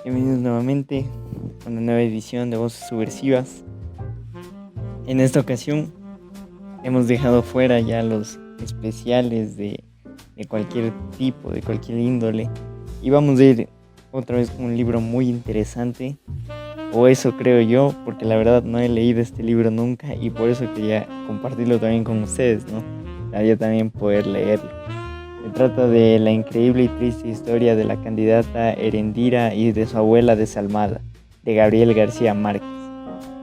Bienvenidos nuevamente a una nueva edición de Voces Subversivas. En esta ocasión hemos dejado fuera ya los especiales de cualquier tipo, de cualquier índole, y vamos a ir otra vez con un libro muy interesante, o eso creo yo, porque la verdad no he leído este libro nunca y por eso quería compartirlo también con ustedes, ¿no? Para también poder leerlo. Se trata de la increíble y triste historia de la candidata Erendira y de su abuela desalmada, de Gabriel García Márquez.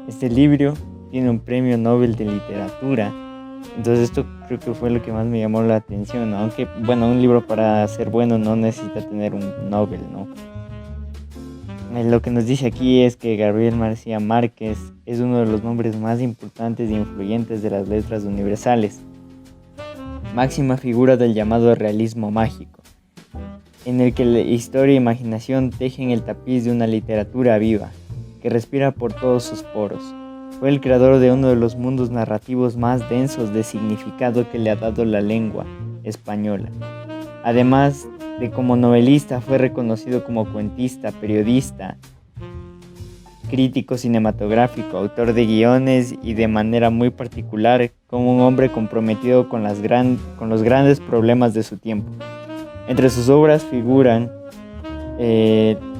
Este libro tiene un premio Nobel de literatura, entonces esto creo que fue lo que más me llamó la atención, ¿no? Aunque, bueno, un libro para ser bueno no necesita tener un Nobel, ¿no? Lo que nos dice aquí es que Gabriel García Márquez es uno de los nombres más importantes e influyentes de las letras universales, máxima figura del llamado realismo mágico, en el que la historia e imaginación tejen el tapiz de una literatura viva, que respira por todos sus poros. Fue el creador de uno de los mundos narrativos más densos de significado que le ha dado la lengua española. Además de como novelista, fue reconocido como cuentista, periodista, crítico cinematográfico, autor de guiones y de manera muy particular como un hombre comprometido con los grandes problemas de su tiempo. Entre sus obras figuran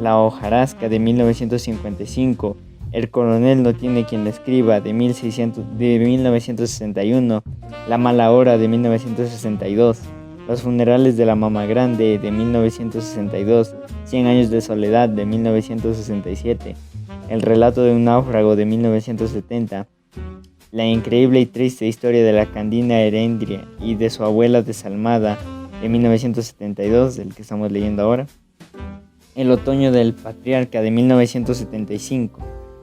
La hojarasca de 1955, El coronel no tiene quien la escriba de 1961, La mala hora de 1962, Los funerales de la mamá grande de 1962, 100 años de soledad de 1967, El relato de un náufrago de 1970, La increíble y triste historia de la candina Erendira y de su abuela desalmada de 1972, el que estamos leyendo ahora, El otoño del patriarca de 1975,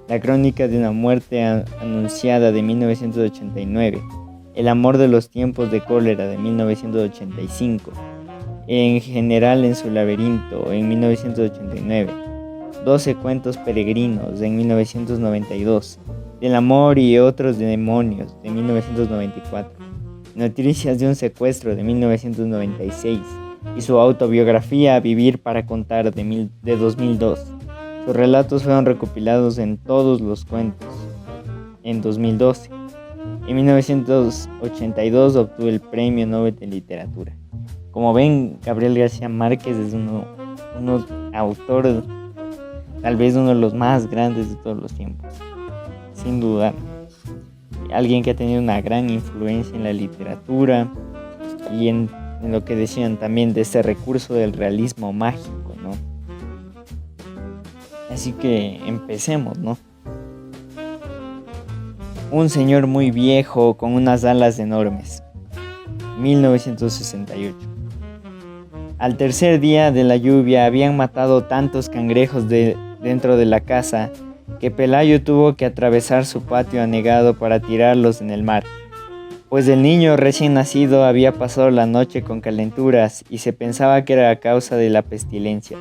La crónica de una muerte anunciada de 1989, El amor de los tiempos de cólera de 1985, En general en su laberinto en 1989, 12 cuentos peregrinos en 1992, Del amor y otros demonios de 1994, Noticias de un secuestro de 1996 y su autobiografía Vivir para contar de 2002. Sus relatos fueron recopilados en Todos los cuentos en 2012. En 1982 obtuvo el Premio Nobel de Literatura. Como ven, Gabriel García Márquez es uno autor, tal vez uno de los más grandes de todos los tiempos, sin duda. Alguien que ha tenido una gran influencia en la literatura y en lo que decían también de este recurso del realismo mágico, ¿no? Así que empecemos, ¿no? Un señor muy viejo con unas alas enormes. 1968. Al tercer día de la lluvia habían matado tantos cangrejos dentro de la casa que Pelayo tuvo que atravesar su patio anegado para tirarlos en el mar, pues el niño recién nacido había pasado la noche con calenturas y se pensaba que era a causa de la pestilencia.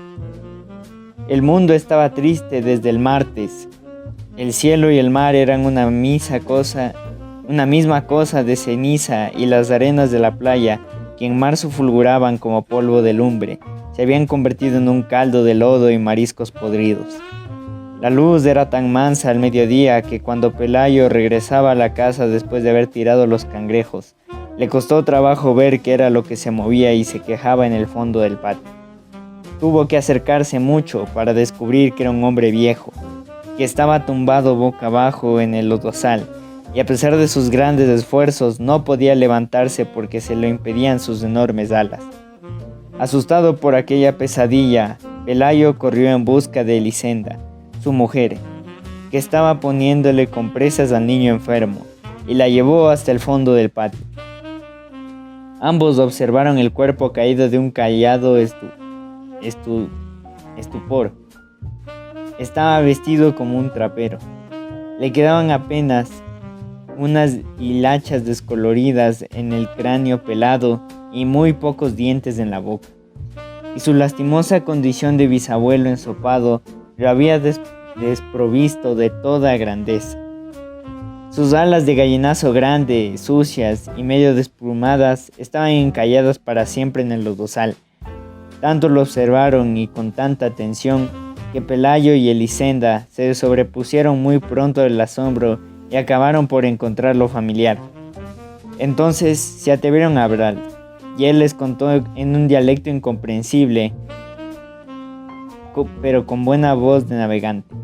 El mundo estaba triste desde el martes. El cielo y el mar eran una misma cosa de ceniza, y las arenas de la playa, que en marzo fulguraban como polvo de lumbre, se habían convertido en un caldo de lodo y mariscos podridos. La luz era tan mansa al mediodía que cuando Pelayo regresaba a la casa después de haber tirado los cangrejos, le costó trabajo ver qué era lo que se movía y se quejaba en el fondo del patio. Tuvo que acercarse mucho para descubrir que era un hombre viejo, que estaba tumbado boca abajo en el lodazal, y a pesar de sus grandes esfuerzos no podía levantarse porque se lo impedían sus enormes alas. Asustado por aquella pesadilla, Pelayo corrió en busca de Elisenda, su mujer, que estaba poniéndole compresas al niño enfermo, y la llevó hasta el fondo del patio. Ambos observaron el cuerpo caído de un callado estupor. Estaba vestido como un trapero. Le quedaban apenas unas hilachas descoloridas en el cráneo pelado y muy pocos dientes en la boca. Y su lastimosa condición de bisabuelo ensopado lo había desprovisto de toda grandeza. Sus alas de gallinazo grande, sucias y medio desplumadas, estaban encalladas para siempre en el lodazal. Tanto lo observaron y con tanta atención que Pelayo y Elisenda se sobrepusieron muy pronto del asombro y acabaron por encontrarlo familiar. Entonces se atrevieron a hablar, y él les contó en un dialecto incomprensible, pero con buena voz de navegante.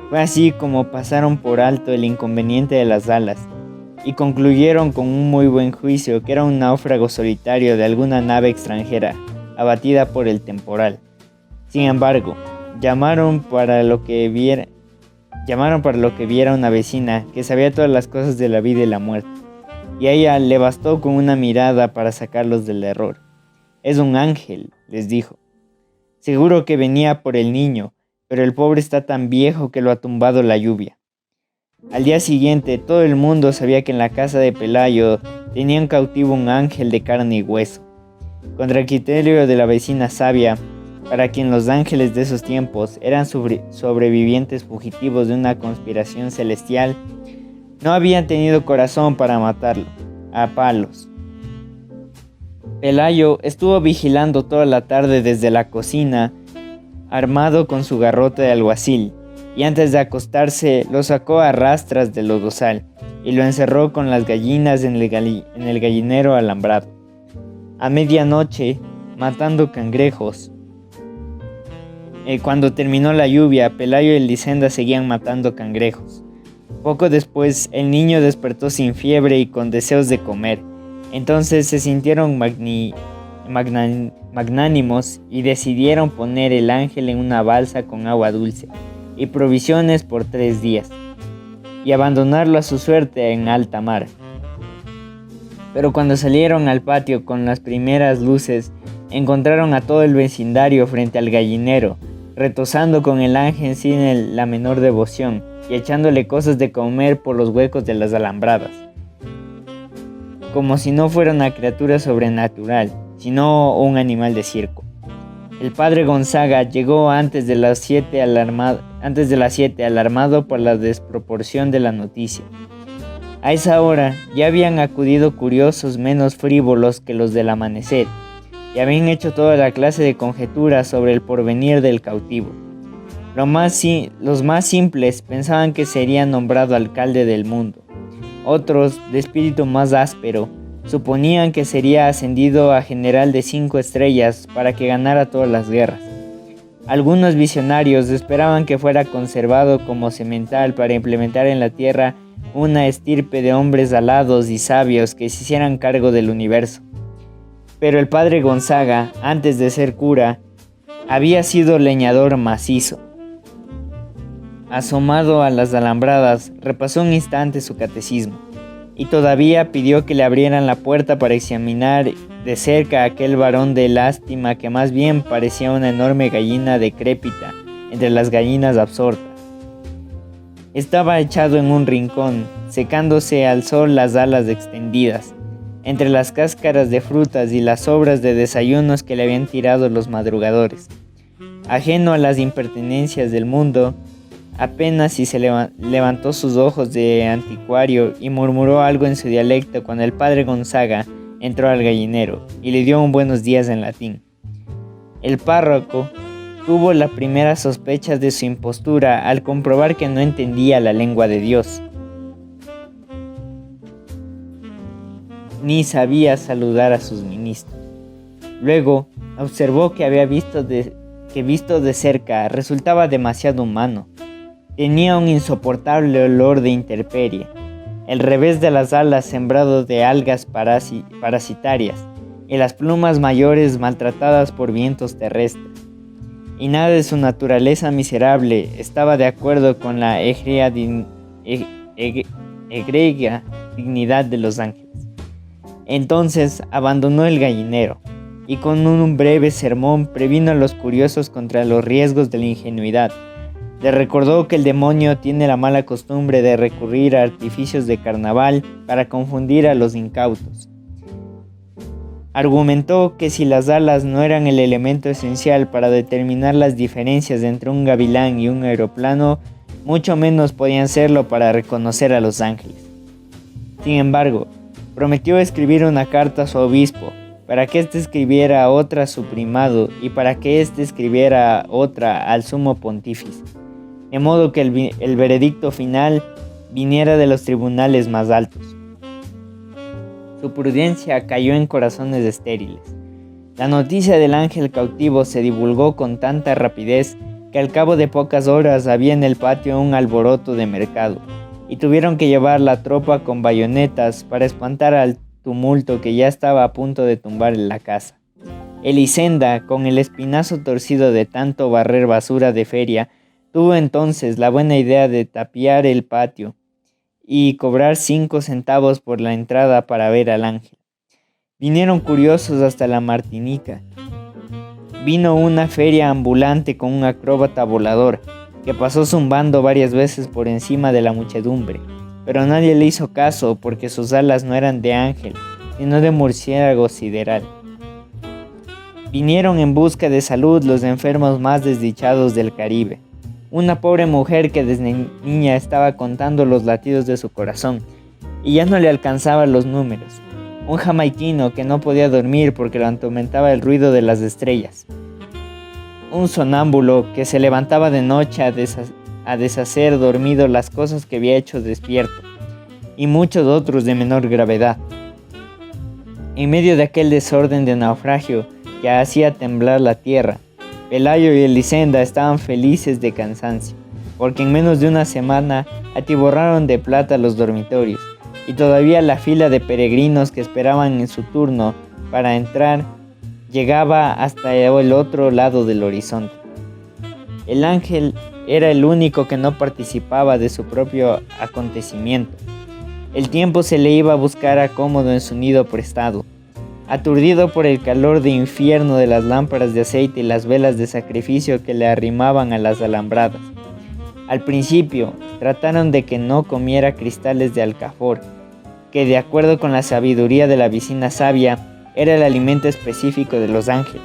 Fue así como pasaron por alto el inconveniente de las alas, y concluyeron con un muy buen juicio que era un náufrago solitario de alguna nave extranjera, abatida por el temporal. Sin embargo, llamaron para lo que viera una vecina que sabía todas las cosas de la vida y la muerte, y a ella le bastó con una mirada para sacarlos del error. «Es un ángel», les dijo. «Seguro que venía por el niño, pero el pobre está tan viejo que lo ha tumbado la lluvia». Al día siguiente, todo el mundo sabía que en la casa de Pelayo tenían cautivo un ángel de carne y hueso. Contra el criterio de la vecina sabia, para quien los ángeles de esos tiempos eran sobrevivientes fugitivos de una conspiración celestial, no habían tenido corazón para matarlo, a palos. Pelayo estuvo vigilando toda la tarde desde la cocina, armado con su garrote de alguacil, y antes de acostarse lo sacó a rastras del lodazal y lo encerró con las gallinas en el gallinero alambrado. A medianoche, matando cangrejos. Cuando terminó la lluvia, Pelayo y Elisenda seguían matando cangrejos. Poco después, el niño despertó sin fiebre y con deseos de comer. Entonces se sintieron magnánimos y decidieron poner el ángel en una balsa con agua dulce y provisiones por 3 días, y abandonarlo a su suerte en alta mar. Pero cuando salieron al patio con las primeras luces, encontraron a todo el vecindario frente al gallinero, retozando con el ángel sin la menor devoción y echándole cosas de comer por los huecos de las alambradas, como si no fuera una criatura sobrenatural, sino un animal de circo. El padre Gonzaga llegó antes de las 7 alarmado por la desproporción de la noticia. A esa hora ya habían acudido curiosos menos frívolos que los del amanecer, y habían hecho toda la clase de conjeturas sobre el porvenir del cautivo. Los más simples pensaban que sería nombrado alcalde del mundo. Otros, de espíritu más áspero, suponían que sería ascendido a general de 5 estrellas para que ganara todas las guerras. Algunos visionarios esperaban que fuera conservado como semental para implementar en la tierra una estirpe de hombres alados y sabios que se hicieran cargo del universo. Pero el padre Gonzaga, antes de ser cura, había sido leñador macizo. Asomado a las alambradas, repasó un instante su catecismo, y todavía pidió que le abrieran la puerta para examinar de cerca a aquel varón de lástima que más bien parecía una enorme gallina decrépita entre las gallinas absortas. Estaba echado en un rincón, secándose al sol las alas extendidas, entre las cáscaras de frutas y las sobras de desayunos que le habían tirado los madrugadores. Ajeno a las impertinencias del mundo, apenas si se levantó sus ojos de anticuario y murmuró algo en su dialecto cuando el padre Gonzaga entró al gallinero y le dio un buenos días en latín. El párroco tuvo las primeras sospechas de su impostura al comprobar que no entendía la lengua de Dios, ni sabía saludar a sus ministros. Luego observó que visto de cerca resultaba demasiado humano. Tenía un insoportable olor de intemperie, el revés de las alas sembrado de algas parasitarias y las plumas mayores maltratadas por vientos terrestres. Y nada de su naturaleza miserable estaba de acuerdo con la egregia dignidad de los ángeles. Entonces abandonó el gallinero y con un breve sermón previno a los curiosos contra los riesgos de la ingenuidad. Le recordó que el demonio tiene la mala costumbre de recurrir a artificios de carnaval para confundir a los incautos. Argumentó que si las alas no eran el elemento esencial para determinar las diferencias entre un gavilán y un aeroplano, mucho menos podían serlo para reconocer a los ángeles. Sin embargo, prometió escribir una carta a su obispo para que éste escribiera otra a su primado y para que éste escribiera otra al sumo pontífice, de modo que el veredicto final viniera de los tribunales más altos. Su prudencia cayó en corazones estériles. La noticia del ángel cautivo se divulgó con tanta rapidez que al cabo de pocas horas había en el patio un alboroto de mercado, y tuvieron que llevar la tropa con bayonetas para espantar al tumulto que ya estaba a punto de tumbar en la casa. Elisenda, con el espinazo torcido de tanto barrer basura de feria, tuvo entonces la buena idea de tapiar el patio y cobrar 5 centavos por la entrada para ver al ángel. Vinieron curiosos hasta la Martinica. Vino una feria ambulante con un acróbata volador, que pasó zumbando varias veces por encima de la muchedumbre, pero nadie le hizo caso porque sus alas no eran de ángel, sino de murciélago sideral. Vinieron en busca de salud los enfermos más desdichados del Caribe. Una pobre mujer que desde niña estaba contando los latidos de su corazón y ya no le alcanzaban los números. Un jamaiquino que no podía dormir porque lo atormentaba el ruido de las estrellas. Un sonámbulo que se levantaba de noche a deshacer dormido las cosas que había hecho despierto, y muchos otros de menor gravedad. En medio de aquel desorden de naufragio que hacía temblar la tierra, Pelayo y Elisenda estaban felices de cansancio, porque en menos de una semana atiborraron de plata los dormitorios, y todavía la fila de peregrinos que esperaban en su turno para entrar llegaba hasta el otro lado del horizonte. El ángel era el único que no participaba de su propio acontecimiento. El tiempo se le iba a buscar acómodo en su nido prestado. Aturdido por el calor de infierno de las lámparas de aceite y las velas de sacrificio que le arrimaban a las alambradas. Al principio, trataron de que no comiera cristales de alcafor, que de acuerdo con la sabiduría de la vicina sabia, era el alimento específico de los ángeles.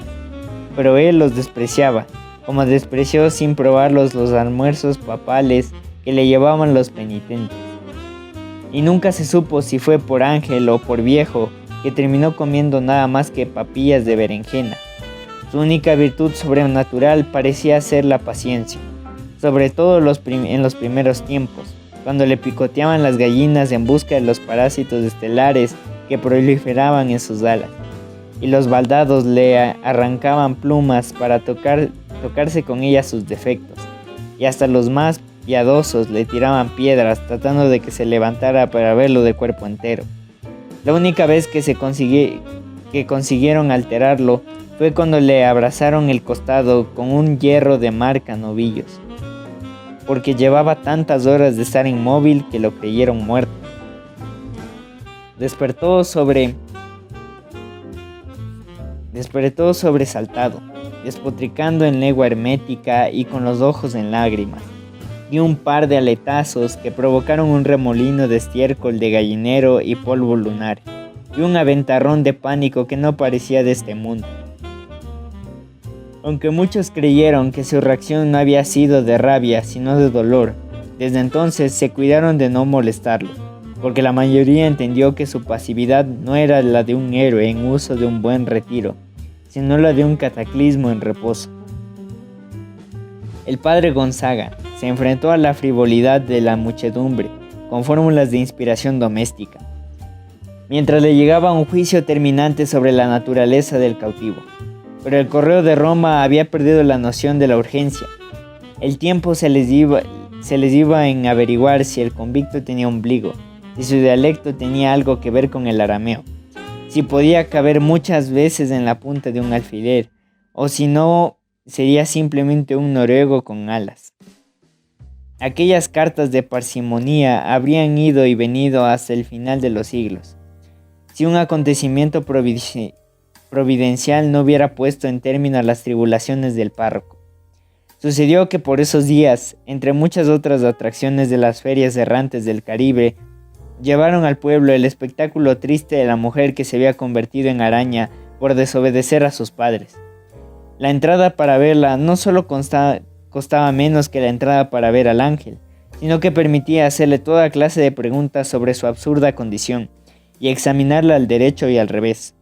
Pero él los despreciaba, como despreció sin probarlos los almuerzos papales que le llevaban los penitentes. Y nunca se supo si fue por ángel o por viejo, que terminó comiendo nada más que papillas de berenjena. Su única virtud sobrenatural parecía ser la paciencia, sobre todo en los primeros tiempos, cuando le picoteaban las gallinas en busca de los parásitos estelares que proliferaban en sus alas, y los baldados le arrancaban plumas para tocarse con ellas sus defectos, y hasta los más piadosos le tiraban piedras tratando de que se levantara para verlo de cuerpo entero. La única vez que consiguieron alterarlo fue cuando le abrazaron el costado con un hierro de marca novillos, porque llevaba tantas horas de estar inmóvil que lo creyeron muerto. Despertó sobresaltado, despotricando en lengua hermética y con los ojos en lágrimas. Dio un par de aletazos que provocaron un remolino de estiércol de gallinero y polvo lunar, y un aventarrón de pánico que no parecía de este mundo. Aunque muchos creyeron que su reacción no había sido de rabia, sino de dolor, desde entonces se cuidaron de no molestarlo, porque la mayoría entendió que su pasividad no era la de un héroe en uso de un buen retiro, sino la de un cataclismo en reposo. El padre Gonzaga se enfrentó a la frivolidad de la muchedumbre con fórmulas de inspiración doméstica, mientras le llegaba un juicio terminante sobre la naturaleza del cautivo. Pero el correo de Roma había perdido la noción de la urgencia. El tiempo se les iba en averiguar si el convicto tenía ombligo, si su dialecto tenía algo que ver con el arameo, si podía caber muchas veces en la punta de un alfiler, o si no sería simplemente un noruego con alas. Aquellas cartas de parsimonía habrían ido y venido hasta el final de los siglos, si un acontecimiento providencial no hubiera puesto en término a las tribulaciones del párroco. Sucedió que por esos días, entre muchas otras atracciones de las ferias errantes del Caribe, llevaron al pueblo el espectáculo triste de la mujer que se había convertido en araña por desobedecer a sus padres. La entrada para verla no solo costaba menos que la entrada para ver al ángel, sino que permitía hacerle toda clase de preguntas sobre su absurda condición y examinarla al derecho y al revés.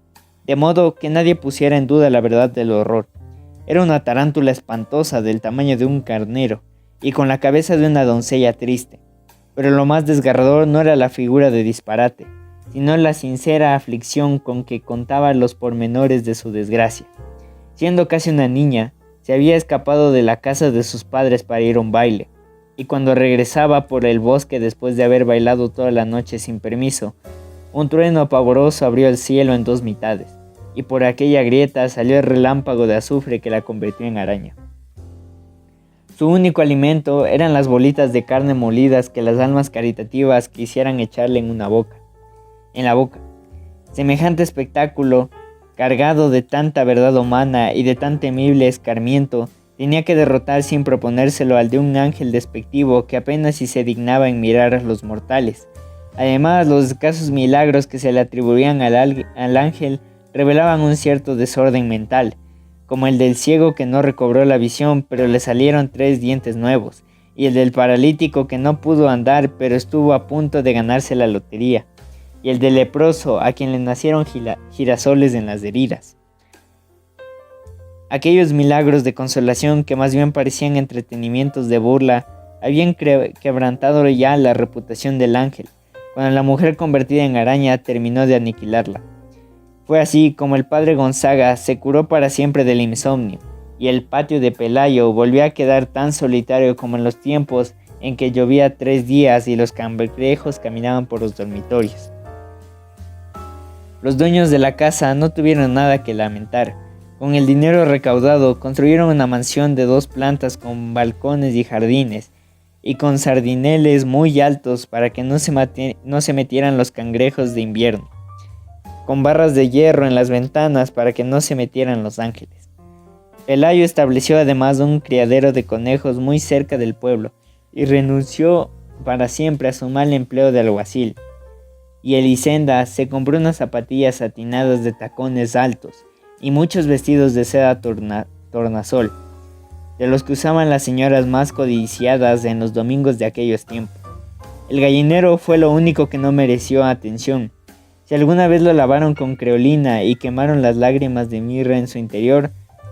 de modo que nadie pusiera en duda la verdad del horror. Era una tarántula espantosa del tamaño de un carnero y con la cabeza de una doncella triste. Pero lo más desgarrador no era la figura de disparate, sino la sincera aflicción con que contaba los pormenores de su desgracia. Siendo casi una niña, se había escapado de la casa de sus padres para ir a un baile, y cuando regresaba por el bosque después de haber bailado toda la noche sin permiso, un trueno pavoroso abrió el cielo en dos mitades, y por aquella grieta salió el relámpago de azufre que la convirtió en araña. Su único alimento eran las bolitas de carne molidas que las almas caritativas quisieran echarle en la boca. Semejante espectáculo, cargado de tanta verdad humana y de tan temible escarmiento, tenía que derrotar sin proponérselo al de un ángel despectivo que apenas si se dignaba en mirar a los mortales. Además, los escasos milagros que se le atribuían al ángel revelaban un cierto desorden mental, como el del ciego que no recobró la visión pero le salieron 3 dientes nuevos, y el del paralítico que no pudo andar pero estuvo a punto de ganarse la lotería, y el del leproso a quien le nacieron girasoles en las heridas. Aquellos milagros de consolación que más bien parecían entretenimientos de burla habían quebrantado ya la reputación del ángel, cuando la mujer convertida en araña terminó de aniquilarla. Fue así como el padre Gonzaga se curó para siempre del insomnio, y el patio de Pelayo volvió a quedar tan solitario como en los tiempos en que llovía 3 días y los cangrejos caminaban por los dormitorios. Los dueños de la casa no tuvieron nada que lamentar. Con el dinero recaudado construyeron una mansión de 2 plantas con balcones y jardines, y con sardineles muy altos para que no se metieran los cangrejos de invierno, con barras de hierro en las ventanas para que no se metieran los ángeles. Pelayo estableció además un criadero de conejos muy cerca del pueblo, y renunció para siempre a su mal empleo de alguacil. Y Elisenda se compró unas zapatillas satinadas de tacones altos, y muchos vestidos de seda tornasol, de los que usaban las señoras más codiciadas en los domingos de aquellos tiempos. El gallinero fue lo único que no mereció atención. Si alguna vez lo lavaron con creolina y quemaron las lágrimas de mirra en su interior,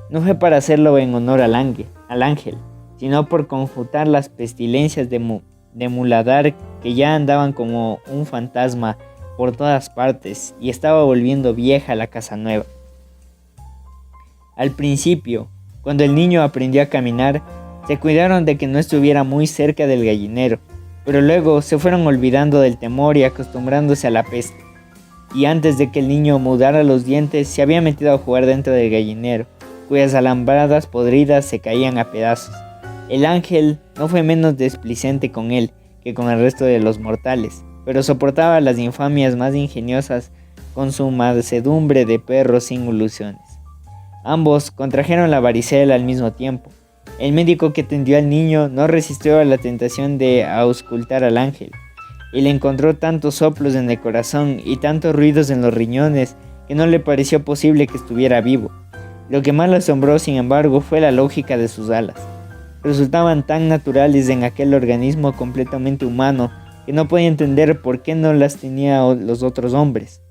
no fue para hacerlo en honor al ángel, sino por confutar las pestilencias de muladar que ya andaban como un fantasma por todas partes y estaba volviendo vieja la casa nueva. Al principio, cuando el niño aprendió a caminar, se cuidaron de que no estuviera muy cerca del gallinero, pero luego se fueron olvidando del temor y acostumbrándose a la peste. Y antes de que el niño mudara los dientes, se había metido a jugar dentro del gallinero, cuyas alambradas podridas se caían a pedazos. El ángel no fue menos desplicente con él que con el resto de los mortales, pero soportaba las infamias más ingeniosas con su mansedumbre de perro sin ilusiones. Ambos contrajeron la varicela al mismo tiempo. El médico que atendió al niño no resistió a la tentación de auscultar al ángel, y le encontró tantos soplos en el corazón y tantos ruidos en los riñones que no le pareció posible que estuviera vivo. Lo que más le asombró, sin embargo, fue la lógica de sus alas. Resultaban tan naturales en aquel organismo completamente humano que no podía entender por qué no las tenía los otros hombres.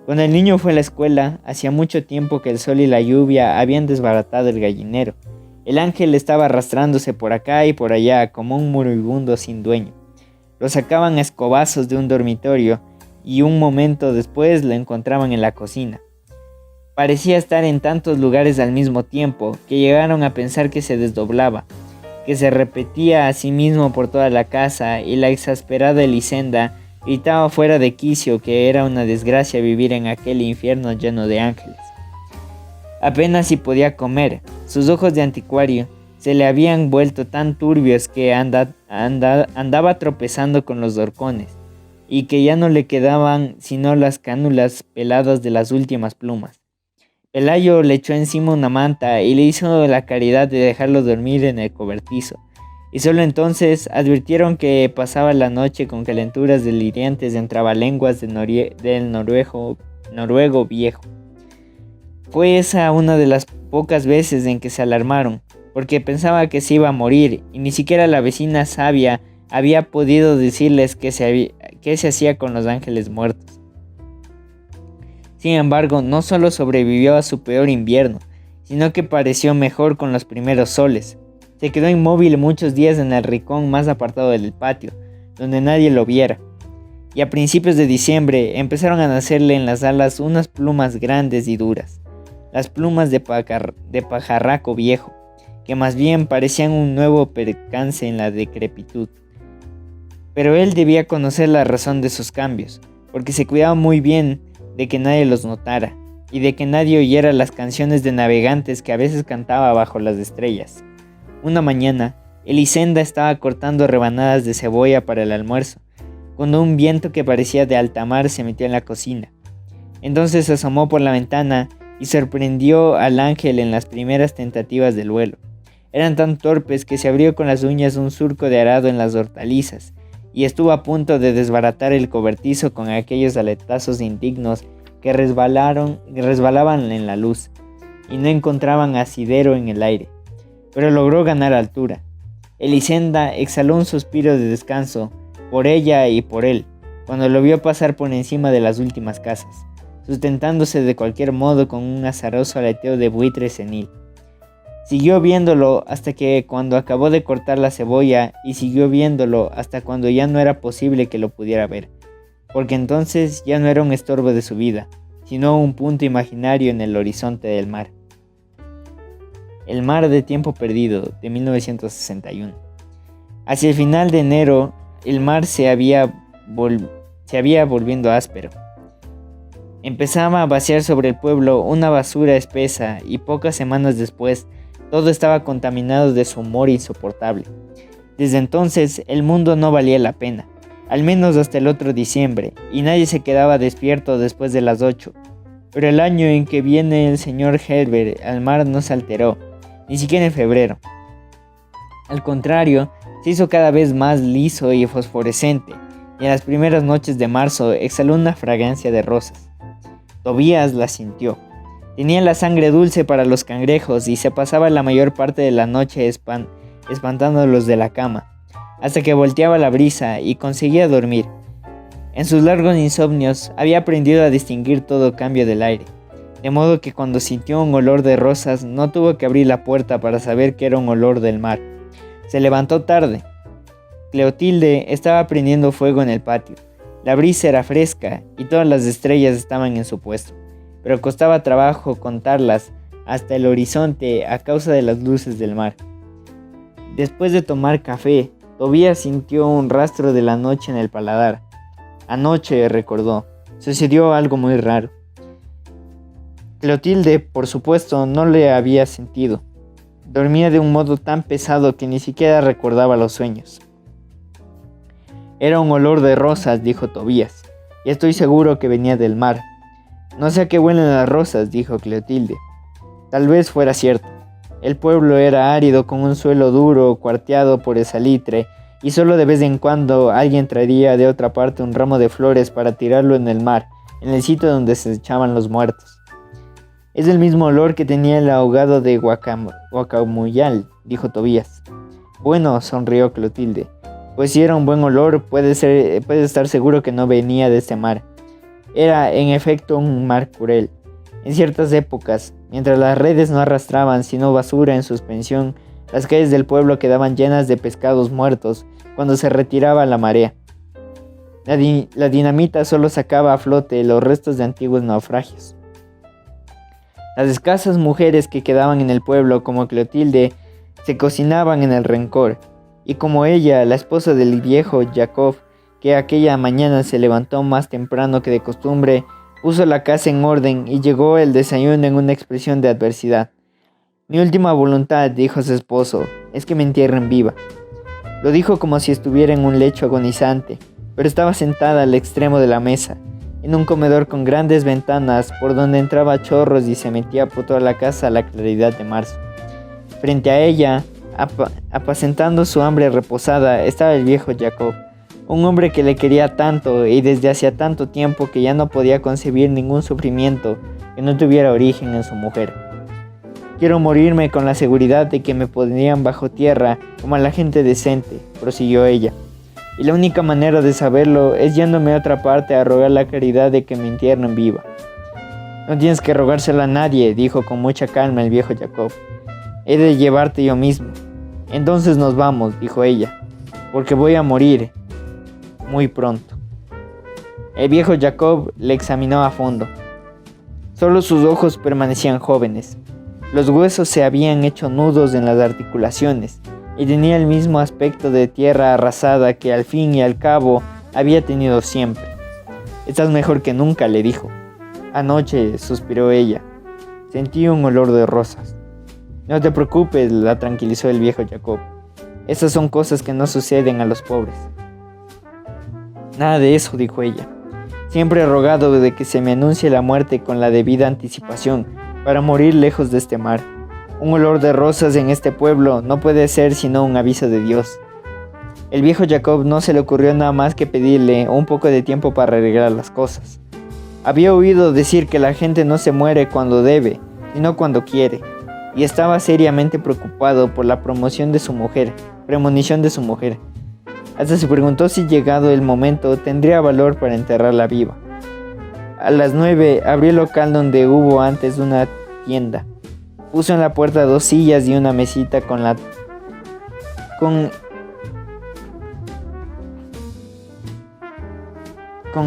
Cuando el niño fue a la escuela, hacía mucho tiempo que el sol y la lluvia habían desbaratado el gallinero. El ángel estaba arrastrándose por acá y por allá como un moribundo sin dueño. Lo sacaban a escobazos de un dormitorio y un momento después lo encontraban en la cocina. Parecía estar en tantos lugares al mismo tiempo que llegaron a pensar que se desdoblaba, que se repetía a sí mismo por toda la casa, y la exasperada Elisenda gritaba fuera de quicio que era una desgracia vivir en aquel infierno lleno de ángeles. Apenas si podía comer, sus ojos de anticuario se le habían vuelto tan turbios que andaba tropezando con los horcones, y que ya no le quedaban sino las cánulas peladas de las últimas plumas. Pelayo le echó encima una manta y le hizo la caridad de dejarlo dormir en el cobertizo, y solo entonces advirtieron que pasaba la noche con calenturas delirantes de trabalenguas del noruego viejo. Fue esa una de las pocas veces en que se alarmaron, porque pensaba que se iba a morir, y ni siquiera la vecina sabia había podido decirles qué se hacía con los ángeles muertos. Sin embargo, no solo sobrevivió a su peor invierno, sino que pareció mejor con los primeros soles. Se quedó inmóvil muchos días en el rincón más apartado del patio, donde nadie lo viera. Y a principios de diciembre empezaron a nacerle en las alas unas plumas grandes y duras, las plumas de pajarraco viejo, que más bien parecían un nuevo percance en la decrepitud. Pero él debía conocer la razón de sus cambios, porque se cuidaba muy bien de que nadie los notara, y de que nadie oyera las canciones de navegantes que a veces cantaba bajo las estrellas. Una mañana, Elisenda estaba cortando rebanadas de cebolla para el almuerzo, cuando un viento que parecía de alta mar se metió en la cocina. Entonces se asomó por la ventana y sorprendió al ángel en las primeras tentativas del vuelo. Eran tan torpes que se abrió con las uñas un surco de arado en las hortalizas, y estuvo a punto de desbaratar el cobertizo con aquellos aletazos indignos que resbalaban en la luz, y no encontraban asidero en el aire. Pero logró ganar altura. Elisenda exhaló un suspiro de descanso, por ella y por él, cuando lo vio pasar por encima de las últimas casas, sustentándose de cualquier modo con un azaroso aleteo de buitre senil. Siguió viéndolo hasta que cuando acabó de cortar la cebolla, y siguió viéndolo hasta cuando ya no era posible que lo pudiera ver, porque entonces ya no era un estorbo de su vida, sino un punto imaginario en el horizonte del mar. El mar de tiempo perdido, de 1961. Hacia el final de enero, el mar se había volviendo áspero. Empezaba a vaciar sobre el pueblo una basura espesa, y pocas semanas después, todo estaba contaminado de su humor insoportable. Desde entonces, el mundo no valía la pena, al menos hasta el otro diciembre, y nadie se quedaba despierto después de las 8. Pero el año en que viene el señor Herbert al mar no se alteró, ni siquiera en febrero. Al contrario, se hizo cada vez más liso y fosforescente, y en las primeras noches de marzo exhaló una fragancia de rosas. Tobías la sintió. Tenía la sangre dulce para los cangrejos y se pasaba la mayor parte de la noche espantándolos de la cama, hasta que volteaba la brisa y conseguía dormir. En sus largos insomnios había aprendido a distinguir todo cambio del aire, de modo que cuando sintió un olor de rosas no tuvo que abrir la puerta para saber que era un olor del mar. Se levantó tarde. Cleotilde estaba prendiendo fuego en el patio. La brisa era fresca y todas las estrellas estaban en su puesto, pero costaba trabajo contarlas hasta el horizonte a causa de las luces del mar. Después de tomar café, Tobías sintió un rastro de la noche en el paladar. Anoche, recordó, sucedió algo muy raro. Clotilde, por supuesto, no le había sentido. Dormía de un modo tan pesado que ni siquiera recordaba los sueños. Era un olor de rosas, dijo Tobías, y estoy seguro que venía del mar. No sé a qué huelen las rosas, dijo Clotilde. Tal vez fuera cierto. El pueblo era árido, con un suelo duro, cuarteado por el salitre, y solo de vez en cuando alguien traería de otra parte un ramo de flores para tirarlo en el mar, en el sitio donde se echaban los muertos. Es el mismo olor que tenía el ahogado de Guacamuyal, dijo Tobías. Bueno, sonrió Clotilde, pues si era un buen olor, puede estar seguro que no venía de este mar. Era, en efecto, un mar cruel. En ciertas épocas, mientras las redes no arrastraban sino basura en suspensión, las calles del pueblo quedaban llenas de pescados muertos cuando se retiraba la marea. La dinamita solo sacaba a flote los restos de antiguos naufragios. Las escasas mujeres que quedaban en el pueblo, como Clotilde, se cocinaban en el rencor, y como ella, la esposa del viejo Jacob, que aquella mañana se levantó más temprano que de costumbre, puso la casa en orden y llegó el desayuno en una expresión de adversidad. Mi última voluntad, dijo su esposo, es que me entierren viva. Lo dijo como si estuviera en un lecho agonizante, pero estaba sentada al extremo de la mesa, en un comedor con grandes ventanas por donde entraba chorros y se metía por toda la casa la claridad de marzo. Frente a ella, apacentando su hambre reposada, estaba el viejo Jacob, un hombre que le quería tanto y desde hacía tanto tiempo que ya no podía concebir ningún sufrimiento que no tuviera origen en su mujer. Quiero morirme con la seguridad de que me pondrían bajo tierra como a la gente decente, prosiguió ella. Y la única manera de saberlo es yéndome a otra parte a rogar la caridad de que me entierren viva. No tienes que rogárselo a nadie, dijo con mucha calma el viejo Jacob. He de llevarte yo mismo. Entonces nos vamos, dijo ella, porque voy a morir muy pronto. El viejo Jacob le examinó a fondo. Solo sus ojos permanecían jóvenes. Los huesos se habían hecho nudos en las articulaciones y tenía el mismo aspecto de tierra arrasada que al fin y al cabo había tenido siempre. Estás mejor que nunca, le dijo. Anoche, suspiró ella, sentí un olor de rosas. No te preocupes, la tranquilizó el viejo Jacob. Esas son cosas que no suceden a los pobres. Nada de eso, dijo ella. Siempre he rogado de que se me anuncie la muerte con la debida anticipación, para morir lejos de este mar. Un olor de rosas en este pueblo no puede ser sino un aviso de Dios. El viejo Jacob no se le ocurrió nada más que pedirle un poco de tiempo para arreglar las cosas. Había oído decir que la gente no se muere cuando debe, sino cuando quiere, y estaba seriamente preocupado por la premonición de su mujer. Hasta se preguntó si llegado el momento tendría valor para enterrarla viva. A las 9 abrió el local donde hubo antes una tienda. Puso en la puerta 2 sillas y una mesita con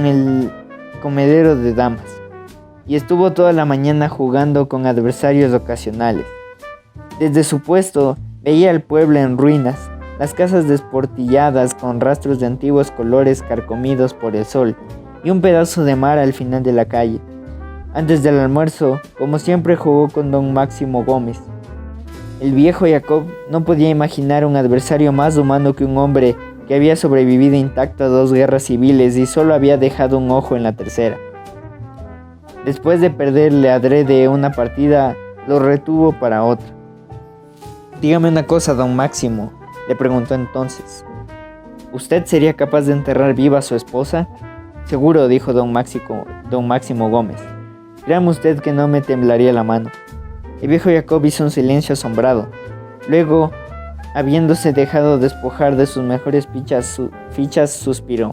el comedero de damas, y estuvo toda la mañana jugando con adversarios ocasionales. Desde su puesto veía el pueblo en ruinas, las casas desportilladas con rastros de antiguos colores carcomidos por el sol, y un pedazo de mar al final de la calle. Antes del almuerzo, como siempre, jugó con don Máximo Gómez. El viejo Jacob no podía imaginar un adversario más humano que un hombre que había sobrevivido intacto a 2 guerras civiles y solo había dejado un ojo en la tercera. Después de perderle adrede una partida, lo retuvo para otra. Dígame una cosa, don Máximo, le preguntó entonces. ¿Usted sería capaz de enterrar viva a su esposa? Seguro, dijo don Máximo Gómez. Créame usted que no me temblaría la mano. El viejo Jacob hizo un silencio asombrado. Luego, habiéndose dejado despojar de sus mejores fichas, suspiró.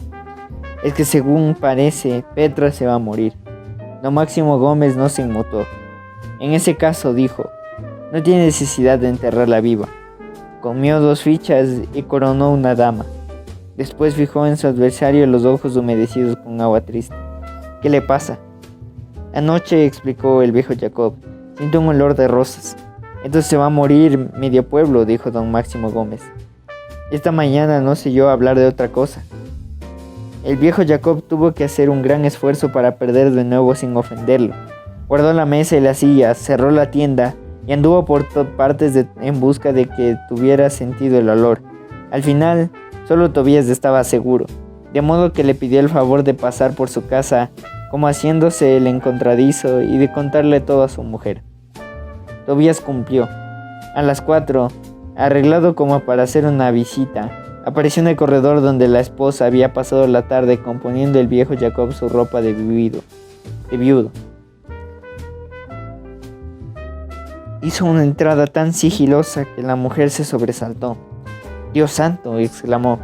Es que según parece, Petra se va a morir. Don Máximo Gómez no se inmutó. En ese caso, dijo, no tiene necesidad de enterrarla viva. Comió 2 fichas y coronó una dama. Después fijó en su adversario los ojos humedecidos con agua triste. ¿Qué le pasa? Anoche, explicó el viejo Jacob, siento un olor de rosas. Entonces se va a morir medio pueblo, dijo don Máximo Gómez. Esta mañana no sé yo hablar de otra cosa. El viejo Jacob tuvo que hacer un gran esfuerzo para perder de nuevo sin ofenderlo. Guardó la mesa y las sillas, cerró la tienda y anduvo por partes en busca de que tuviera sentido el olor. Al final, solo Tobías estaba seguro, de modo que le pidió el favor de pasar por su casa, como haciéndose el encontradizo, y de contarle todo a su mujer. Tobías cumplió. A las 4, arreglado como para hacer una visita, apareció en el corredor donde la esposa había pasado la tarde componiendo el viejo Jacob su ropa de viudo. Hizo una entrada tan sigilosa que la mujer se sobresaltó. «Dios santo», exclamó,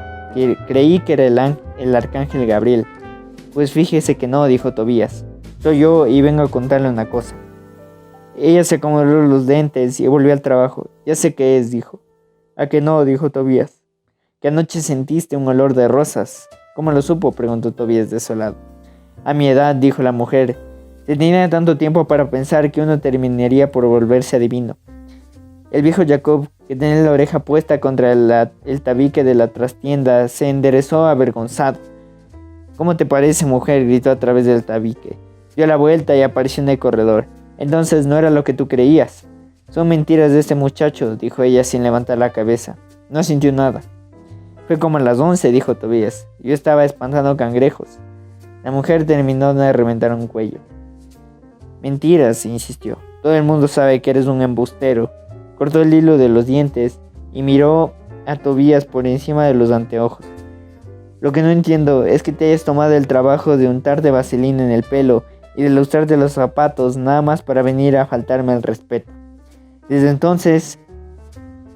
«creí que era el arcángel Gabriel». «Pues fíjese que no», dijo Tobías. «Soy yo y vengo a contarle una cosa». Ella se acomodó los lentes y volvió al trabajo. «Ya sé qué es», dijo. «¿A que no?», dijo Tobías. «Que anoche sentiste un olor de rosas». «¿Cómo lo supo?», preguntó Tobías desolado. «A mi edad», dijo la mujer, «se tenía tanto tiempo para pensar que uno terminaría por volverse adivino». El viejo Jacob, que tenía la oreja puesta contra el tabique de la trastienda, se enderezó avergonzado. «¿Cómo te parece, mujer?», gritó a través del tabique. Dio la vuelta y apareció en el corredor. «Entonces no era lo que tú creías». «Son mentiras de este muchacho», dijo ella sin levantar la cabeza. No sintió nada. «Fue como a las 11», dijo Tobías. «Yo estaba espantando cangrejos». La mujer terminó de reventar un cuello. «Mentiras», insistió. «Todo el mundo sabe que eres un embustero». Cortó el hilo de los dientes y miró a Tobías por encima de los anteojos. «Lo que no entiendo es que te hayas tomado el trabajo de untarte vaselina en el pelo y de lustrarte los zapatos nada más para venir a faltarme el respeto». Desde entonces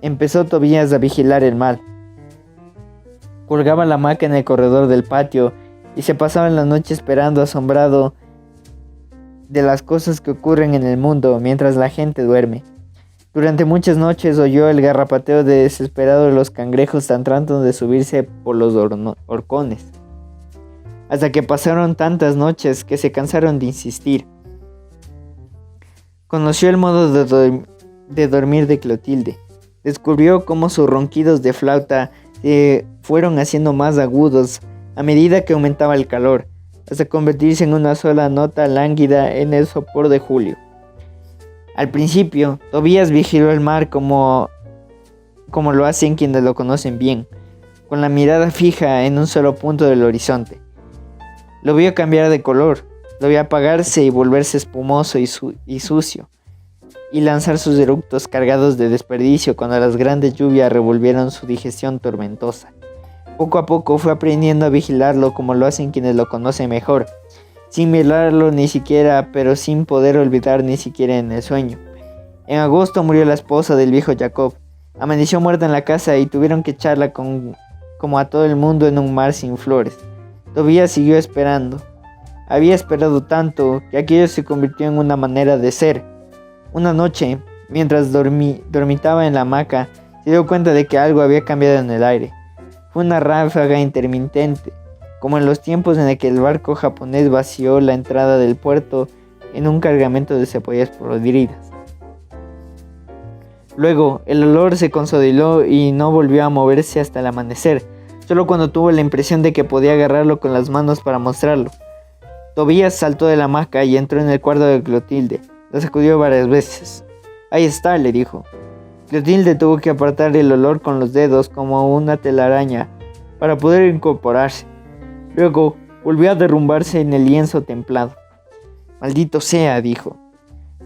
empezó Tobías a vigilar el mal. Colgaba la hamaca en el corredor del patio y se pasaba la noche esperando asombrado de las cosas que ocurren en el mundo mientras la gente duerme. Durante muchas noches oyó el garrapateo desesperado de los cangrejos tratando de subirse por los horcones, hasta que pasaron tantas noches que se cansaron de insistir. Conoció el modo de dormir de Clotilde. Descubrió cómo sus ronquidos de flauta se fueron haciendo más agudos a medida que aumentaba el calor, hasta convertirse en una sola nota lánguida en el sopor de julio. Al principio, Tobías vigiló el mar como lo hacen quienes lo conocen bien, con la mirada fija en un solo punto del horizonte. Lo vio cambiar de color, lo vio apagarse y volverse espumoso y sucio, y lanzar sus eructos cargados de desperdicio cuando las grandes lluvias revolvieron su digestión tormentosa. Poco a poco fue aprendiendo a vigilarlo como lo hacen quienes lo conocen mejor, sin mirarlo ni siquiera, pero sin poder olvidar ni siquiera en el sueño. En agosto murió la esposa del viejo Jacob. Amaneció muerta en la casa y tuvieron que echarla como a todo el mundo en un mar sin flores. Tobías siguió esperando. Había esperado tanto que aquello se convirtió en una manera de ser. Una noche, mientras dormitaba en la hamaca, se dio cuenta de que algo había cambiado en el aire. Fue una ráfaga intermitente, como en los tiempos en el que el barco japonés vació la entrada del puerto en un cargamento de cebollas podridas. Luego, el olor se consolidó y no volvió a moverse hasta el amanecer, solo cuando tuvo la impresión de que podía agarrarlo con las manos para mostrarlo. Tobías saltó de la hamaca y entró en el cuarto de Clotilde. La sacudió varias veces. «Ahí está», le dijo. Clotilde tuvo que apartar el olor con los dedos como una telaraña para poder incorporarse. Luego volvió a derrumbarse en el lienzo templado. «Maldito sea», dijo.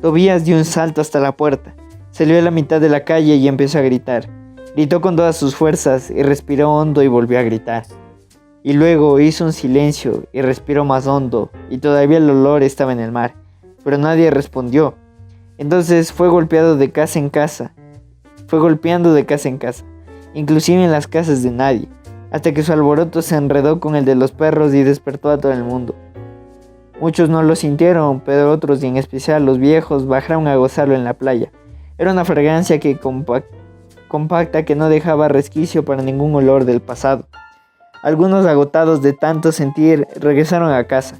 Tobías dio un salto hasta la puerta. Salió a la mitad de la calle y empezó a gritar. Gritó con todas sus fuerzas y respiró hondo y volvió a gritar. Y luego hizo un silencio y respiró más hondo, y todavía el olor estaba en el mar, pero nadie respondió. Entonces fue golpeando de casa en casa, inclusive en las casas de nadie, hasta que su alboroto se enredó con el de los perros y despertó a todo el mundo. Muchos no lo sintieron, pero otros, y en especial los viejos, bajaron a gozarlo en la playa. Era una fragancia compacta que no dejaba resquicio para ningún olor del pasado. Algunos, agotados de tanto sentir, regresaron a casa.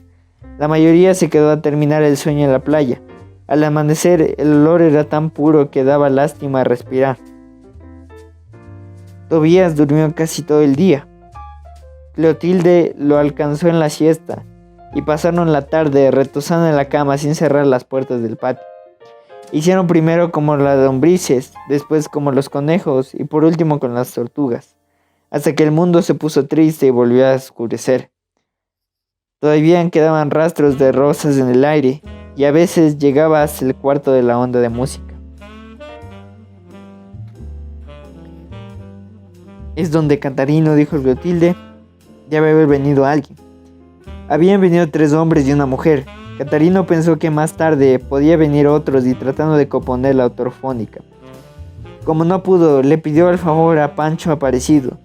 La mayoría se quedó a terminar el sueño en la playa. Al amanecer, el olor era tan puro que daba lástima respirar. Tobías durmió casi todo el día. Clotilde lo alcanzó en la siesta y pasaron la tarde retosando en la cama sin cerrar las puertas del patio. Hicieron primero como las lombrices, después como los conejos y por último con las tortugas, hasta que el mundo se puso triste y volvió a oscurecer. Todavía quedaban rastros de rosas en el aire y a veces llegaba hasta el cuarto de la onda de música. «Es donde Catarino», dijo Clotilde. «Debe haber venido alguien». Habían venido 3 hombres y una mujer. Catarino pensó que más tarde podía venir otros y tratando de componer la ortofónica. Como no pudo, le pidió el favor a Pancho Aparecido,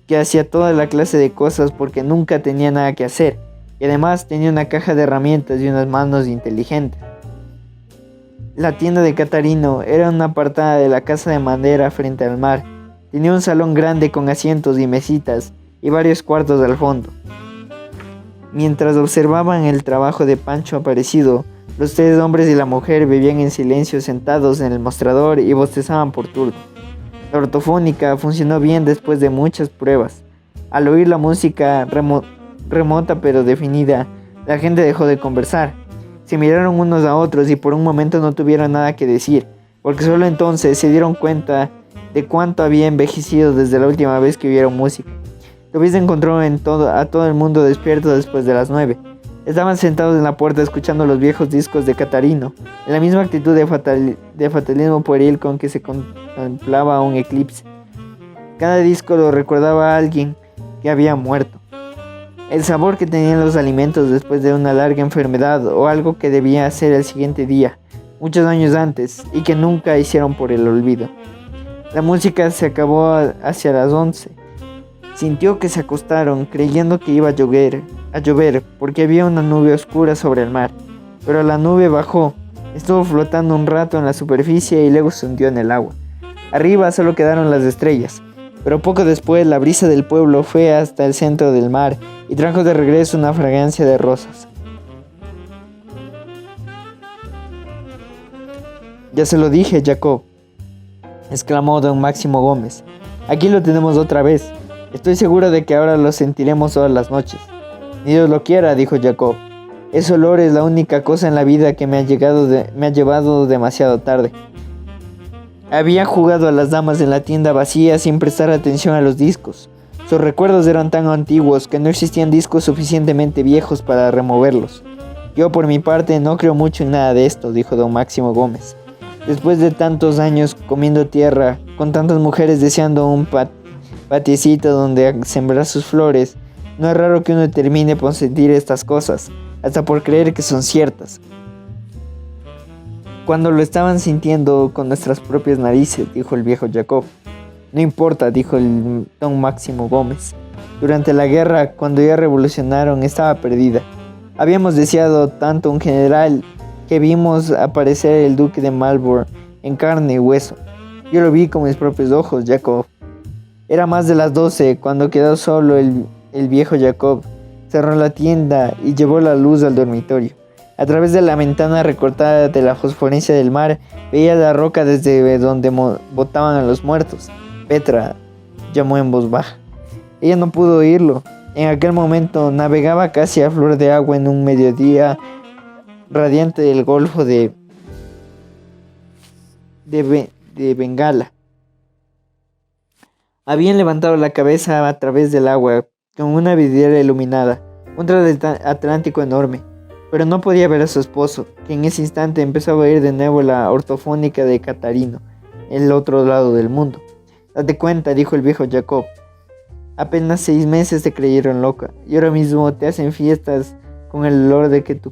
que hacía toda la clase de cosas porque nunca tenía nada que hacer, y además tenía una caja de herramientas y unas manos inteligentes. La tienda de Catarino era una apartada de la casa de madera frente al mar. Tenía un salón grande con asientos y mesitas y varios cuartos al fondo. Mientras observaban el trabajo de Pancho Aparecido, los 3 hombres y la mujer vivían en silencio sentados en el mostrador y bostezaban por turno. La ortofónica funcionó bien después de muchas pruebas. Al oír la música remota pero definida, la gente dejó de conversar. Se miraron unos a otros y por un momento no tuvieron nada que decir, porque solo entonces se dieron cuenta de cuánto había envejecido desde la última vez que oyeron música. Tobías encontró a todo el mundo despierto después de las 9. Estaban sentados en la puerta escuchando los viejos discos de Catarino, en la misma actitud de fatalismo pueril con que se contemplaba un eclipse. Cada disco lo recordaba a alguien que había muerto. El sabor que tenían los alimentos después de una larga enfermedad o algo que debía hacer el siguiente día, muchos años antes, y que nunca hicieron por el olvido. La música se acabó hacia las 11. Sintió que se acostaron creyendo que iba a llover porque había una nube oscura sobre el mar. Pero la nube bajó, estuvo flotando un rato en la superficie y luego se hundió en el agua. Arriba solo quedaron las estrellas, pero poco después la brisa del pueblo fue hasta el centro del mar y trajo de regreso una fragancia de rosas. «Ya se lo dije, Jacob», exclamó don Máximo Gómez. «Aquí lo tenemos otra vez. Estoy seguro de que ahora lo sentiremos todas las noches». «Ni Dios lo quiera», dijo Jacob. «Ese olor es la única cosa en la vida que me ha llevado demasiado tarde». Había jugado a las damas en la tienda vacía sin prestar atención a los discos. Sus recuerdos eran tan antiguos que no existían discos suficientemente viejos para removerlos. «Yo por mi parte no creo mucho en nada de esto», dijo don Máximo Gómez. «Después de tantos años comiendo tierra, con tantas mujeres deseando un patiecito donde sembrar sus flores, no es raro que uno termine por sentir estas cosas, hasta por creer que son ciertas. Cuando lo estaban sintiendo con nuestras propias narices», dijo el viejo Jacob. «No importa», dijo el don Máximo Gómez. «Durante la guerra, cuando ya revolucionaron, estaba perdida. Habíamos deseado tanto un general que vimos aparecer el duque de Marlborough en carne y hueso. Yo lo vi con mis propios ojos, Jacob». Era más de las 12 cuando quedó solo el viejo Jacob. Cerró la tienda y llevó la luz al dormitorio. A través de la ventana recortada de la fosforescencia del mar, veía la roca desde donde botaban a los muertos. «Petra», llamó en voz baja. Ella no pudo oírlo. En aquel momento navegaba casi a flor de agua en un mediodía radiante del golfo de Bengala. Habían levantado la cabeza a través del agua con una vidriera iluminada, un transatlántico enorme, pero no podía ver a su esposo, que en ese instante empezó a oír de nuevo la ortofónica de Catarino, en el otro lado del mundo. «Date cuenta», dijo el viejo Jacob. «Apenas 6 meses te creyeron loca, y ahora mismo te hacen fiestas con el olor de que te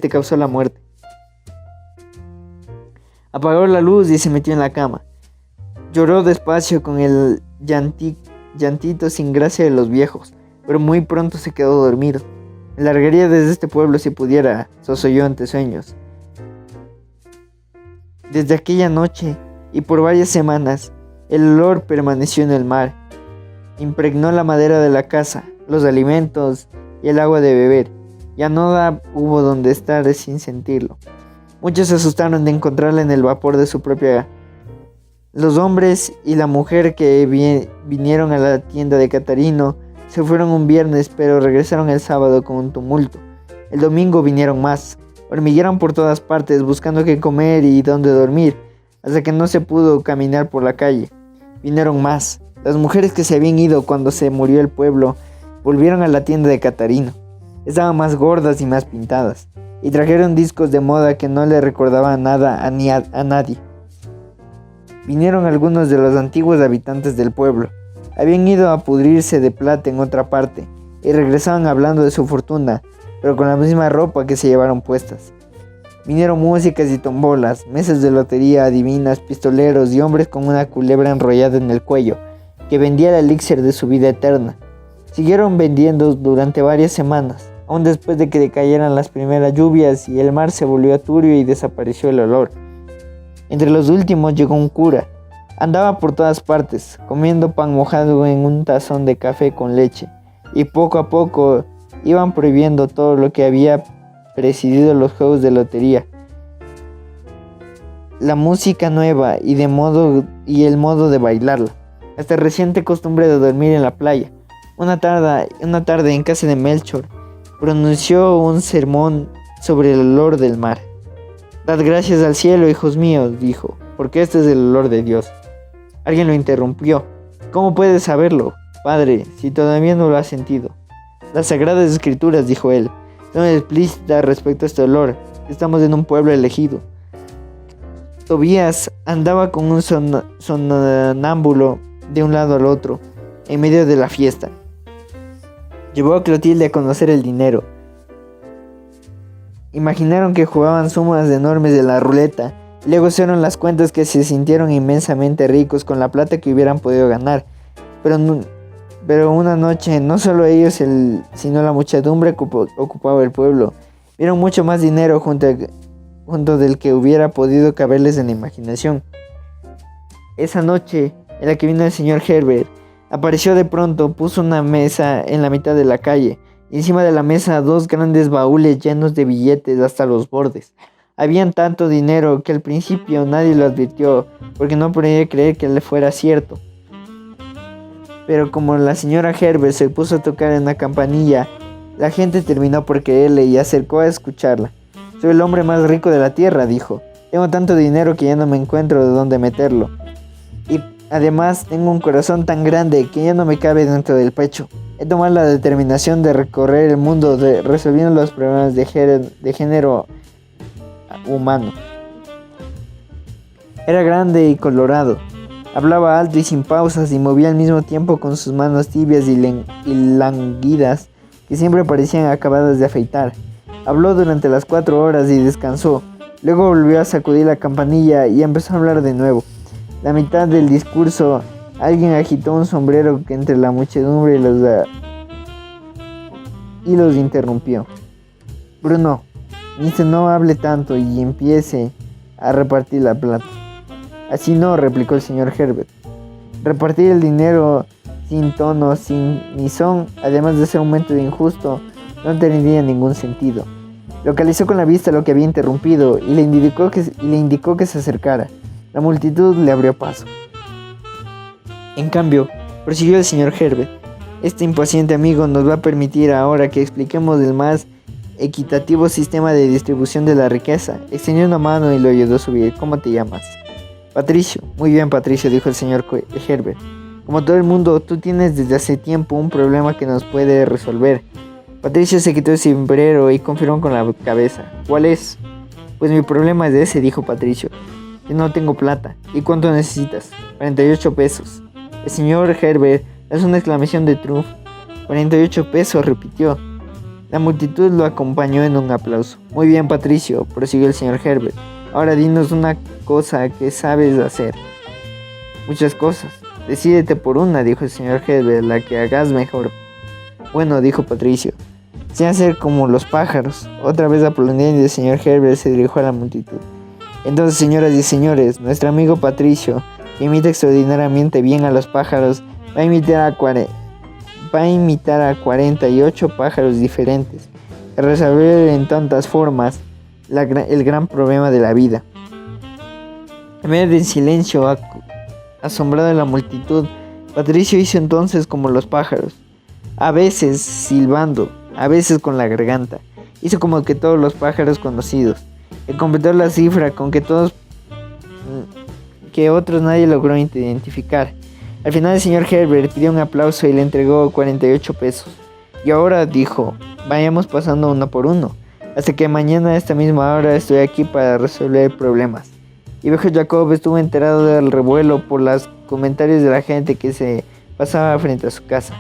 causó la muerte». Apagó la luz y se metió en la cama. Lloró despacio con el llantito sin gracia de los viejos, pero muy pronto se quedó dormido. «Me largaría desde este pueblo si pudiera», sosolló entre sueños. Desde aquella noche y por varias semanas, el olor permaneció en el mar. Impregnó la madera de la casa, los alimentos y el agua de beber. Ya no hubo donde estar sin sentirlo. Muchos se asustaron de encontrarla en el vapor de su propia. Los hombres y la mujer que vinieron a la tienda de Catarino se fueron un viernes, pero regresaron el sábado con un tumulto. El domingo vinieron más. Hormiguearon por todas partes buscando qué comer y dónde dormir, hasta que no se pudo caminar por la calle. Vinieron más. Las mujeres que se habían ido cuando se murió el pueblo volvieron a la tienda de Catarino. Estaban más gordas y más pintadas, y trajeron discos de moda que no le recordaban nada a nadie. Vinieron algunos de los antiguos habitantes del pueblo. Habían ido a pudrirse de plata en otra parte, y regresaban hablando de su fortuna, pero con la misma ropa que se llevaron puestas. Vinieron músicas y tombolas, mesas de lotería, adivinas, pistoleros y hombres con una culebra enrollada en el cuello, que vendía el elixir de su vida eterna. Siguieron vendiendo durante varias semanas, aún después de que decayeran las primeras lluvias y el mar se volvió turbio y desapareció el olor. Entre los últimos llegó un cura. Andaba por todas partes, comiendo pan mojado en un tazón de café con leche, y poco a poco iban prohibiendo todo lo que había presidido los juegos de lotería, la música nueva y el modo de bailarla, hasta la reciente costumbre de dormir en la playa. Una tarde en casa de Melchor, pronunció un sermón sobre el olor del mar. «Dad gracias al cielo, hijos míos», dijo, «porque este es el olor de Dios». Alguien lo interrumpió. «¿Cómo puedes saberlo, padre, si todavía no lo has sentido?» «Las sagradas escrituras», dijo él, «son explícitas respecto a este olor. Estamos en un pueblo elegido». Tobías andaba con un sonámbulo de un lado al otro, en medio de la fiesta. Llevó a Clotilde a conocer el dinero. Imaginaron que jugaban sumas enormes de la ruleta. Luego hicieron las cuentas que se sintieron inmensamente ricos con la plata que hubieran podido ganar. Pero Pero una noche no solo ellos, sino la muchedumbre ocupaba el pueblo. Vieron mucho más dinero junto del que hubiera podido caberles en la imaginación. Esa noche en la que vino el señor Herbert, apareció de pronto, puso una mesa en la mitad de la calle, y encima de la mesa 2 grandes baúles llenos de billetes hasta los bordes. Habían tanto dinero que al principio nadie lo advirtió, porque no podía creer que le fuera cierto. Pero como la señora Herbert se puso a tocar en la campanilla, la gente terminó por creerle y acercó a escucharla. Soy el hombre más rico de la tierra, dijo. Tengo tanto dinero que ya no me encuentro de dónde meterlo. Y además tengo un corazón tan grande que ya no me cabe dentro del pecho. He tomado la determinación de recorrer el mundo resolviendo los problemas de género humano. Era grande y colorado. Hablaba alto y sin pausas y movía al mismo tiempo con sus manos tibias y languidas que siempre parecían acabadas de afeitar. Habló durante las 4 horas y descansó. Luego volvió a sacudir la campanilla y empezó a hablar de nuevo. La mitad del discurso, alguien agitó un sombrero que entre la muchedumbre y los interrumpió. Bruno, dice, no hable tanto y empiece a repartir la plata. Así no, replicó el señor Herbert. Repartir el dinero sin tono, ni son, además de ser un método injusto, no tendría ningún sentido. Localizó con la vista lo que había interrumpido y le indicó que se acercara. La multitud le abrió paso. En cambio, prosiguió el señor Herbert, este impaciente amigo nos va a permitir ahora que expliquemos el más equitativo sistema de distribución de la riqueza. Extendió una mano y lo ayudó a subir. ¿Cómo te llamas? Patricio. Muy bien, Patricio, dijo el señor Herbert. Como todo el mundo, tú tienes desde hace tiempo un problema que nos puede resolver. Patricio se quitó el sombrero y confirmó con la cabeza. ¿Cuál es? Pues mi problema es ese, dijo Patricio. Yo no tengo plata. ¿Y cuánto necesitas? 48 pesos. El señor Herbert es una exclamación de triunfo. 48 pesos, repitió. La multitud lo acompañó en un aplauso. Muy bien, Patricio, prosiguió el señor Herbert. Ahora dinos una cosa que sabes hacer. Muchas cosas. Decídete por una, dijo el señor Herbert, la que hagas mejor. Bueno, dijo Patricio. Sé hacer como los pájaros. Otra vez aplaudiendo, el señor Herbert se dirigió a la multitud. Entonces, señoras y señores, nuestro amigo Patricio, que imita extraordinariamente bien a los pájaros, va a imitar a 48 pájaros diferentes, y resolver en tantas formas el gran problema de la vida. En medio del silencio asombrado de la multitud, Patricio hizo entonces como los pájaros, a veces silbando, a veces con la garganta. Hizo como que todos los pájaros conocidos, y completó la cifra con que otros nadie logró identificar. Al final el señor Herbert pidió un aplauso y le entregó 48 pesos. Y ahora, dijo, vayamos pasando uno por uno, hasta que mañana a esta misma hora estoy aquí para resolver problemas. Y viejo Jacob estuvo enterado del revuelo por los comentarios de la gente que se pasaba frente a su casa.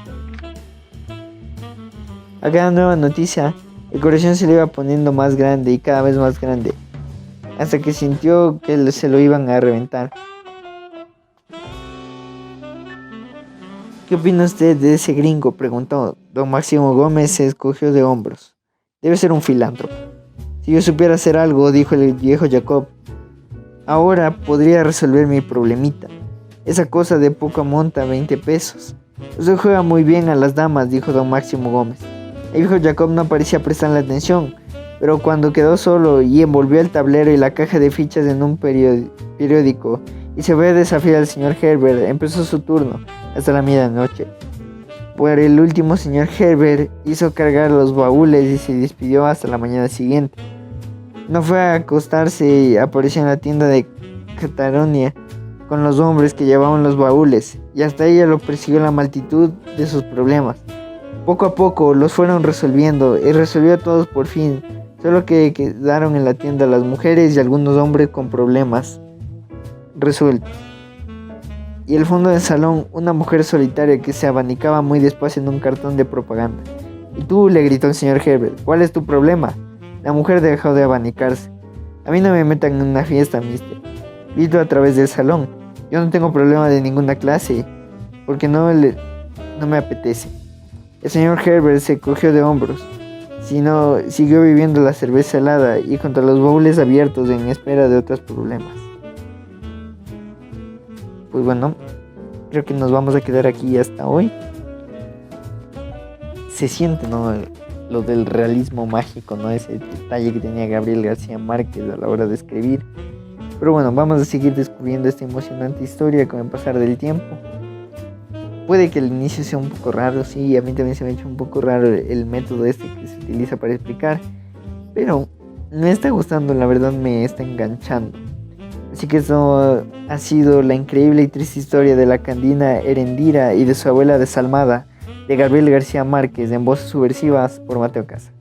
A cada nueva noticia, el corazón se le iba poniendo más grande y cada vez más grande, hasta que sintió que se lo iban a reventar. ¿Qué opina usted de ese gringo?, preguntó. Don Máximo Gómez se encogió de hombros. Debe ser un filántropo. Si yo supiera hacer algo, dijo el viejo Jacob, ahora podría resolver mi problemita. Esa cosa de poca monta, 20 pesos. Usted juega muy bien a las damas, dijo don Máximo Gómez. El viejo Jacob no parecía prestarle atención, pero cuando quedó solo y envolvió el tablero y la caja de fichas en un periódico y se fue a desafiar al señor Herbert, empezó su turno hasta la medianoche. Por el último, señor Herbert hizo cargar los baúles y se despidió hasta la mañana siguiente. No fue a acostarse y apareció en la tienda de Catalonia con los hombres que llevaban los baúles, y hasta ella lo persiguió la multitud de sus problemas. Poco a poco los fueron resolviendo y resolvió a todos por fin, solo que quedaron en la tienda las mujeres y algunos hombres con problemas resueltos. Y al fondo del salón, una mujer solitaria que se abanicaba muy despacio en un cartón de propaganda. ¿Y tú?, le gritó el señor Herbert, ¿cuál es tu problema? La mujer dejó de abanicarse. A mí no me metan en una fiesta, mister. Grito a través del salón. Yo no tengo problema de ninguna clase, porque no no me apetece. El señor Herbert se cogió de hombros, sino siguió bebiendo la cerveza helada y contra los baúles abiertos en espera de otros problemas. Pues bueno, creo que nos vamos a quedar aquí hasta hoy. Se siente, ¿no?, lo del realismo mágico, ¿no?, ese detalle que tenía Gabriel García Márquez a la hora de escribir. Pero bueno, vamos a seguir descubriendo esta emocionante historia con el pasar del tiempo. Puede que el inicio sea un poco raro, sí, a mí también se me ha hecho un poco raro el método este que se utiliza para explicar, pero me está gustando, la verdad me está enganchando. Así que eso ha sido la increíble y triste historia de la Candina Erendira y de su abuela desalmada, de Gabriel García Márquez, en Voces Subversivas por Mateo Casa.